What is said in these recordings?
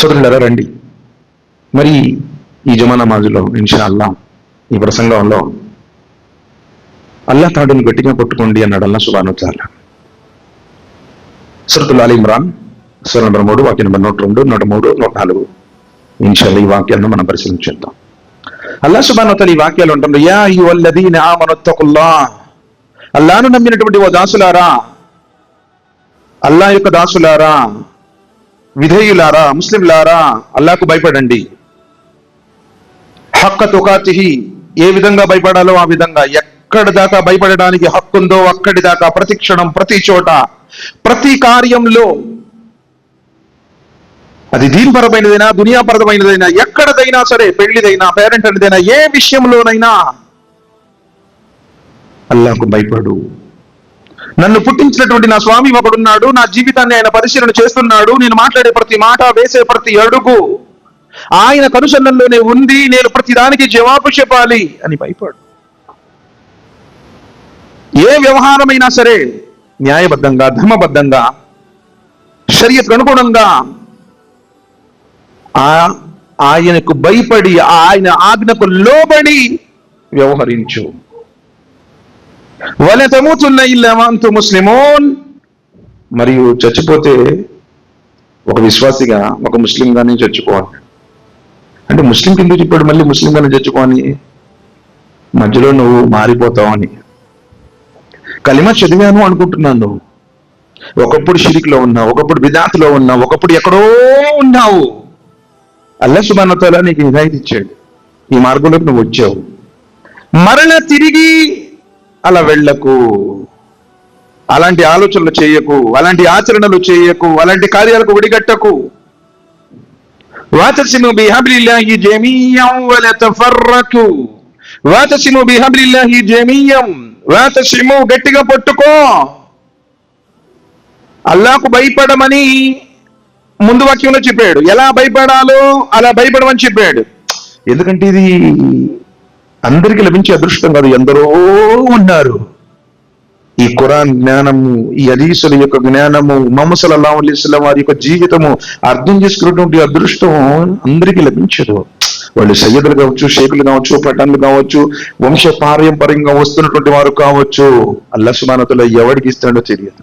సోదరులారా రండి, మరి ఈ జుమా నమాజులో ఇన్షాల్లా ఈ ప్రసంగంలో అల్లాహ్ తాడును గట్టిగా పట్టుకోండి అన్నాడు అల్లాహ్ సుబ్హానహు వ తఆలా. సూరతుల్ ఆలి ఇమ్రాన్ సూర నంబర్ 3 వాక్యం నంబర్ 102, 103, 104 ఇన్షాల్లా ఈ వాక్యాలను మనం పరిశీలించేద్దాం. అల్లాహ్ సుబ్హానహు వ తఆలా ఈ వాక్యాలు అంటారు, యా అయ్యుహల్లదీన ఆమనుత్తఖుల్లాహ్, అల్లాహ్ను నమ్మినటువంటి ఓ దాసులారా, అల్లాహ్ యొక్క దాసులారా, విధేయులారా, ముస్లింలారా, అల్లాహ్కు భయపడండి. హక్క తుకాతిహి, ఏ విధంగా భయపడాలో ఆ విధంగా, ఎక్కడి దాకా భయపడడానికి హక్కు ఉందో అక్కడి దాకా, ప్రతి క్షణం, ప్రతి చోట, ప్రతి కార్యంలో, అది దీనిపరమైనదైనా దునియాపరమైనదైనా, ఎక్కడదైనా సరే, పెళ్లిదైనా, పేరెంట్ అనేదైనా, ఏ విషయంలోనైనా అల్లాహ్కు భయపడు. నన్ను పుట్టించినటువంటి నా స్వామి ఒకడున్నాడు, నా జీవితాన్ని ఆయన పరిశీలన చేస్తున్నాడు, నేను మాట్లాడే ప్రతి మాట, వేసే ప్రతి అడుగు ఆయన కనుసన్నల్లోనే ఉంది, నేను ప్రతి దానికి జవాబు చెప్పాలి అని భయపడు. ఏ వ్యవహారమైనా సరే న్యాయబద్ధంగా, ధర్మబద్ధంగా, షరియత్కు అనుగుణంగా ఆయనకు భయపడి, ఆయన ఆజ్ఞకు లోబడి వ్యవహరించు. వల తమూతున్న ఇల్లా వఅంతుం ముస్లిమూన్, మరియు చచ్చిపోతే ఒక విశ్వాసిగా, ఒక ముస్లింగానే చచ్చిపోవాలి. అంటే ముస్లిం కింద చెప్పాడు, మళ్ళీ ముస్లింగానే చచ్చిపోని, మధ్యలో నువ్వు మారిపోతావని. కలిమా చదివాను అనుకుంటున్నాను, ఒకప్పుడు షిరిక్లో ఉన్నావు, ఒకప్పుడు బిదాత్లో ఉన్నావు, ఒకప్పుడు ఎక్కడో ఉన్నావు. అల్లాహ్ సుబ్హానహు వ తఆలా నీకు హిదాయత్ ఇచ్చాడు, ఈ మార్గంలోకి నువ్వు వచ్చావు. మరల తిరిగి అలా వెళ్ళకు, అలాంటి ఆలోచనలు చేయకు, అలాంటి ఆచరణలు చేయకు, అలాంటి కార్యాలకు ఒడిగట్టకు. వాతసిము బిహబ్లిల్లాహి జమీయన్ వల తఫర్రకు, వాతసిము బిహబ్లిల్లాహి జమీయన్, వాతసిము గట్టిగా పట్టుకో. అల్లాహ్కు భయపడమని ముందు వాక్యంలో చెప్పాడు, ఎలా భయపడాలో అలా భయపడమని చెప్పాడు. ఎందుకంటే ఇది అందరికీ లభించే అదృష్టం కాదు, ఎందరో ఉన్నారు. ఈ ఖురాన్ జ్ఞానము, ఈ హదీసుల యొక్క జ్ఞానము, ముహమ్మద్ సల్లల్లాహు అలైహి వసల్లం వారి యొక్క జీవితము అర్థం చేసుకున్నటువంటి అదృష్టం అందరికీ లభించదు. వాళ్ళు సయ్యదులు కావచ్చు, షేకులు కావచ్చు, పఠాన్లు కావచ్చు, వంశ పారంపర్యంగా వస్తున్నటువంటి వారు కావచ్చు. అల్లాహ్ సుబ్హానహు వ తఆలా ఎవరికి ఇస్తాడో తెలియదు.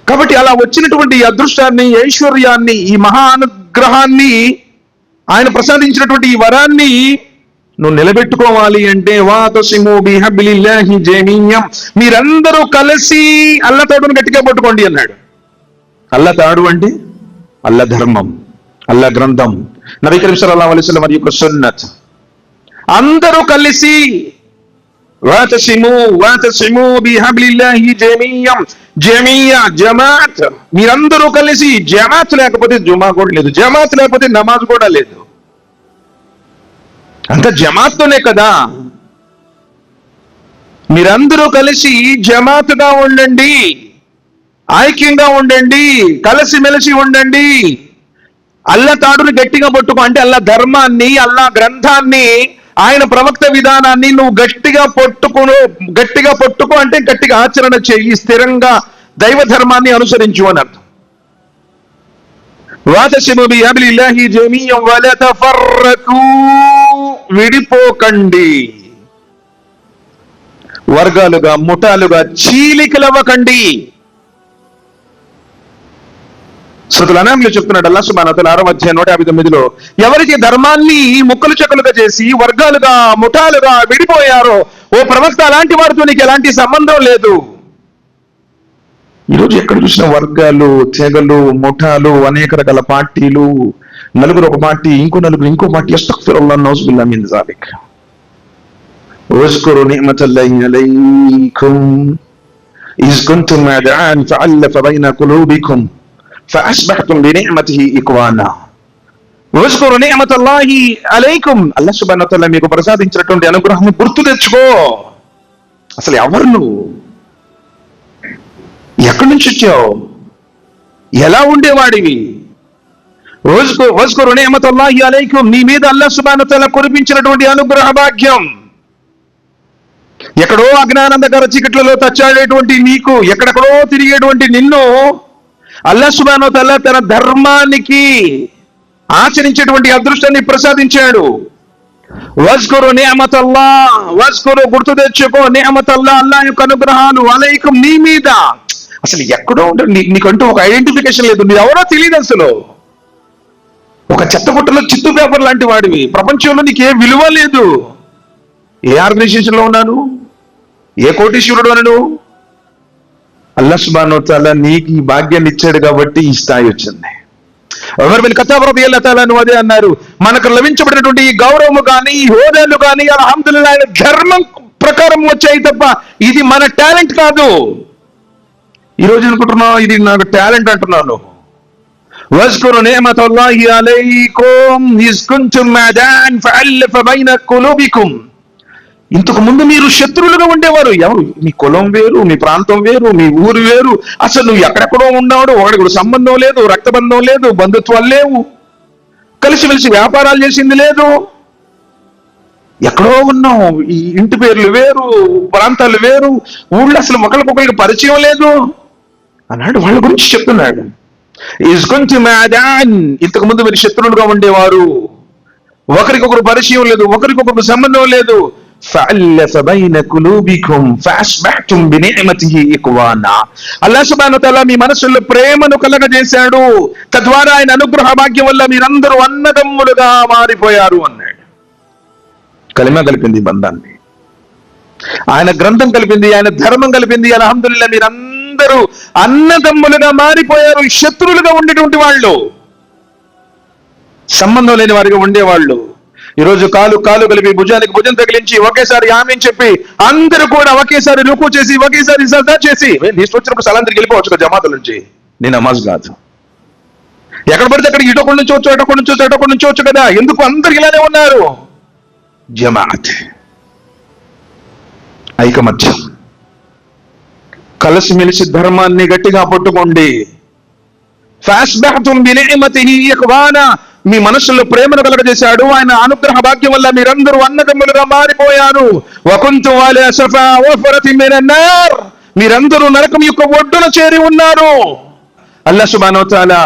కాబట్టి అలా వచ్చినటువంటి అదృష్టాన్ని, ఐశ్వర్యాన్ని, ఈ మహా అనుగ్రహాన్ని, ఆయన ప్రసాదించినటువంటి ఈ వరాన్ని నువ్వు నిలబెట్టుకోవాలి అంటే వాతసిము బిహబ్లిల్లాహి జమీయన్, మీరందరూ కలిసి అల్లాహ్ తాడును గట్టిగా పట్టుకోండి అన్నాడు. అల్లాహ్ తాడు అంటే అల్లాహ్ ధర్మం, అల్లాహ్ గ్రంథం, నబీ కరీం సల్లల్లాహు అలైహి వసల్లం వారి యొక్క సున్నత్. అందరూ కలిసి వాతసిము బిహబ్లిల్లాహి జమీయన్, జమీయా జమాత్, మీరందరూ కలిసి. జమాత్ లేకపోతే జుమా కూడా లేదు, జమాత్ లేకపోతే నమాజ్ కూడా లేదు. అంత జమాత్తోనే కదా. మీరందరూ కలిసి జమాతుగా ఉండండి, ఐక్యంగా ఉండండి, కలిసిమెలిసి ఉండండి. అల్లాహ్ తాడుని గట్టిగా పట్టుకో అంటే అల్లాహ్ ధర్మాన్ని, అల్లాహ్ గ్రంథాన్ని, ఆయన ప్రవక్త విధానాన్ని నువ్వు గట్టిగా పట్టుకో అంటే గట్టిగా ఆచరణ చెయ్యి, స్థిరంగా దైవ ధర్మాన్ని అనుసరించు అని అర్థం. వాతసిము బిహబ్లిల్లాహి జమీయన్ వల తఫర్రకు, విడిపోకండి, వర్గాలుగా, ముఠాలుగా చీలికలవ్వకండి. సూరతుల్ అనాంలో చెప్తున్నాడు అల్లాహ్ సుబ్హానహు వ తఆలా 6వ అధ్యాయం 159లో, ఎవరికి ధర్మాన్ని ముక్కలు చెక్కలుగా చేసి వర్గాలుగా, ముఠాలుగా విడిపోయారో, ఓ ప్రవక్త అలాంటి వారితో నీకు ఎలాంటి సంబంధం లేదు. ఈరోజు ఎక్కడ చూసిన వర్గాలు, తెగలు, ముఠాలు, అనేక రకాల పార్టీలు, నలుగురు ఒక పార్టీ, ఇంకో నలుగురు ఇంకో పార్టీ. అస్తగ్ఫిరుల్లాహ్ నౌజుబిల్లాహి మిన్ జాలిక్. వజ్కురు నిఅమతల్లాహి అలైకుం ఇజ్ కుంతుం అదఆన్ ఫఅల్లఫ బైన ఖులూబికుం ఫఅస్బహ్తుం బినిఅమతిహి ఇఖ్వానా. వజ్కురు నిఅమతల్లాహి అలైకుం, అల్లాహ్ సుబ్హానహు వ తఆలా మీకు ప్రసాదించినటువంటి అనుగ్రహాన్ని గుర్తు తెచ్చుకో. అసలు ఎవరు నువ్వు? ఎక్కడి నుంచి వచ్చావు? ఎలా ఉండేవాడివి? వజ్కురు నిఅమతల్లాహి అలైకుం, నీ మీద అల్లాహ్ సుబ్హానహు వ తఆలా కురిపించినటువంటి అనుగ్రహ భాగ్యం. ఎక్కడో అజ్ఞానందకర చీకట్లలో తచ్చాడేటువంటి నీకు, ఎక్కడెక్కడో తిరిగేటువంటి నిన్ను అల్లాహ్ సుబ్హానహు వ తఆలా తన ధర్మానికి ఆచరించేటువంటి అదృష్టాన్ని ప్రసాదించాడు. వజ్కురు నిఅమతల్లా, వజ్కురు గుర్తు తెచ్చుకో నిఅమతల్లా, అల్లాహ్ యొక్క అనుగ్రహాలు అలైకుం నీ మీద. అసలు ఎక్కడో ఉంటుంది, నీకంటూ ఒక ఐడెంటిఫికేషన్ లేదు, నీ ఎవరో తెలియదు. అసలు ఒక చెత్తగుట్టలో చిత్తు పేపర్ లాంటి వాడివి, ప్రపంచంలో నీకు ఏ విలువ లేదు. ఏ ఆర్గనైజేషన్ లో ఉన్నాను, ఏ కోటీశ్వరుడు అనను, అల్లాహ్ సుబ్హానహు వ తఆలా నీకు ఈ భాగ్యాన్ని ఇచ్చాడు కాబట్టి ఈ స్థాయి వచ్చింది. ఉమర్ బిన్ ఖత్తాబ్ రలియల్లాహు తఆలా అన్హు అదే అన్నారు, మనకు లభించబడినటువంటి ఈ గౌరవము కానీ ఈ హోదాలు కానీ అల్హమ్దులిల్లాహ్ ఆయన ధర్మం ప్రకారం వచ్చాయి తప్ప ఇది మన టాలెంట్ కాదు. ఈ రోజు అనుకుంటున్నావు ఇది నాకు టాలెంట్ అంటున్నాను. వజ్కురు నిఅమతల్లాహి అలైకుం ఇజ్ కుంతుం అదాన్ ఫఅల్లఫ బైన కులూబికుం. ఇంతకు ముందు మీరు శత్రువులుగా ఉండేవారు. ఎవరు? మీ కులం వేరు, మీ ప్రాంతం వేరు, మీ ఊరు వేరు, అసలు నువ్వు ఎక్కడెక్కడో ఉన్నాడు, ఒకటి కూడా సంబంధం లేదు, రక్తబంధం లేదు, బంధుత్వాలు లేవు, కలిసిమెలిసి వ్యాపారాలు చేసింది లేదు, ఎక్కడో ఉన్నాం. ఈ ఇంటి పేర్లు వేరు, ప్రాంతాలు వేరు, ఊళ్ళో అసలు ఒకరికొకరికి పరిచయం లేదు అన్నాడు. వాళ్ళ గురించి చెప్తున్నాడు. ఇంతకు ముందు మీరు శత్రువులుగా ఉండేవారు, ఒకరికొకరు పరిచయం లేదు, ఒకరికొకరు సంబంధం లేదు. ఫఅల్లఫ బైన కులూబికుం ఫఅస్బహ్తుం బినిఅమతిహి ఇఖ్వానా. అల్లాహ్ సుబ్హానహు వ తఆలా మీ మనసుల్లో ప్రేమను కలగజేశాడు, తద్వారా ఆయన అనుగ్రహ భాగ్యం వల్ల మీరందరూ అన్నదమ్ములుగా మారిపోయారు అన్నాడు. కలిమా కలిపింది బంధాన్ని, ఆయన గ్రంథం కలిపింది, ఆయన ధర్మం కలిపింది. అల్హమ్దులిల్లాహ్ మీరందరూ అన్నదమ్ములుగా మారిపోయారు. శత్రువులుగా ఉండేటువంటి వాళ్ళు, సంబంధం లేని వారిగా ఉండేవాళ్ళు, ఈరోజు కాలు కాలు కలిపి భుజానికి భుజం తగిలించి ఒకేసారి ఆమీన్ చెప్పి అందరూ కూడా ఒకేసారి రుకు చేసి ఒకేసారి సజదా చేసి వచ్చినప్పుడు సలాంతికి వెళ్ళిపోవచ్చు కదా జమాతుల నుంచి. నీ నమాజ్ కాదు. ఎక్కడ పడితే అక్కడ ఇటొకటి నుంచి వచ్చు, అటొకటి నుంచి వచ్చు, అటొకటి నుంచి వచ్చు కదా. ఎందుకు అందరు ఇలానే ఉన్నారు? జమాత్, ఐకమత్యం, కలిసిమెలిసి ధర్మాన్ని గట్టిగా పట్టుకోండి. ఫఅస్బహ్తుం బినిఅమతిహి ఇఖ్వానా. మీ మనసులో ప్రేమను కలగజేశాడు, ఆయన అనుగ్రహ భాగ్యం వల్ల మీరందరూ అన్నదమ్ములుగా మారిపోయారు. వకుంతుం అలా సఫా వఫరతి మినన్ నార్. మీరందరూ నరకం యొక్క ఒడ్డున చేరి ఉన్నారు. అల్లాహ్ సుబ్హానహు వ తఆలా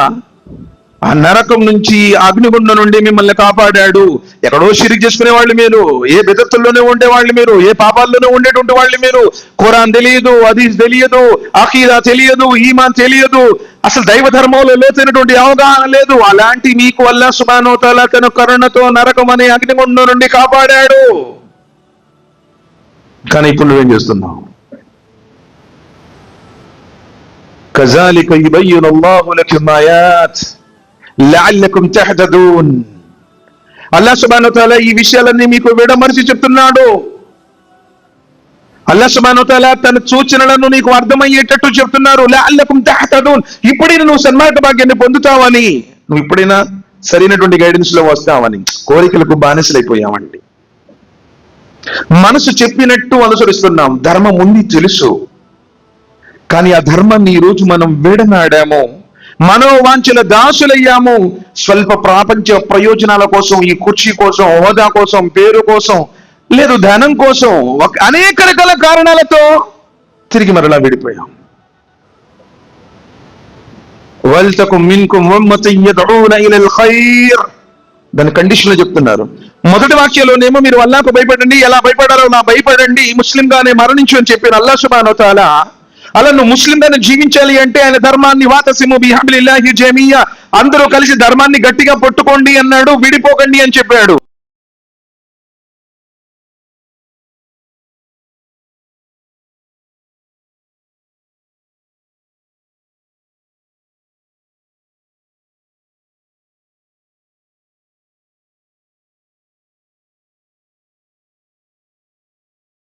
ఆ నరకం నుంచి, అగ్నిగుండం నుండి మిమ్మల్ని కాపాడాడు. ఎక్కడో షిరిక్ చేసుకునే వాళ్ళు మీరు, ఏ బిదత్తుల్లోనే ఉండేవాళ్ళు మీరు, ఏ పాపాల్లోనే ఉండేటువంటి వాళ్ళు మీరు. ఖురాన్ తెలియదు, హదీస్ తెలియదు, అకీదా తెలియదు, ఈమాన్ తెలియదు, అసలు దైవ ధర్మంలో లోతైనటువంటి అవగాహన లేదు. అలాంటి మీకు అల్లాహ్ సుబ్హానహు వ తఆలా తన కరుణతో నరకం అనే అగ్నిగుండం నుండి కాపాడాడు. కానీ ఇప్పుడు నువ్వేం చేస్తున్నావు? కజాలిక యుబయ్యినుల్లాహు లకుమ్ ఆయాత్ లఅల్లకుమ్ తహ్తదూన్. అల్లాహ్ సుబ్హానహు వ తఆలా ఈ విషయాలన్నీ మీకు విడమర్చి చెప్తున్నాడు. అల్లాహ్ సుబ్హానహు వ తఆలా తన సూచనలను నీకు అర్థమయ్యేటట్టు చెప్తున్నారు. లఅల్లకుమ్ తహ్తదూన్. ఇప్పుడైనా నువ్వు సన్మార్గ భాగ్యాన్ని పొందుతావని, నువ్వు ఇప్పుడైనా సరైనటువంటి గైడెన్స్ లో వస్తావని. కోరికలకు బానిసలైపోయామండి, మనసు చెప్పినట్టు అనుసరిస్తున్నాం. ధర్మం ఉంది తెలుసు, కానీ ఆ ధర్మాన్ని ఈ రోజు మనం విడనాడాము, మనోవాంఛల దాసులయ్యాము. స్వల్ప ప్రాపంచ ప్రయోజనాల కోసం, ఈ కుర్చీ కోసం, హోదా కోసం, పేరు కోసం, లేదు ధనం కోసం, అనేక రకాల కారణాలతో తిరిగి మరలా విడిపోయాం. వల్తకుం మిన్కుం ఉమ్మతున్ యద్ఊన ఇలల్ ఖైర్. దాని కండిషన్ లో చెప్తున్నారు. మొదటి వాక్యంలోనేమో మీరు అల్లాహ్కు భయపడండి, ఎలా భయపడాలో అలా భయపడండి, ముస్లింగానే మరణించు అని చెప్పిన అల్లాహ్ సుబ్హానహు వ తఆలా, అలా నువ్వు ముస్లింగానే జీవించాలి అంటే ఆయన ధర్మాన్ని వాతసిము బిహబ్లిల్లాహి జమీయా, అందరూ కలిసి ధర్మాన్ని గట్టిగా పట్టుకోండి అన్నాడు, విడిపోకండి అని చెప్పాడు.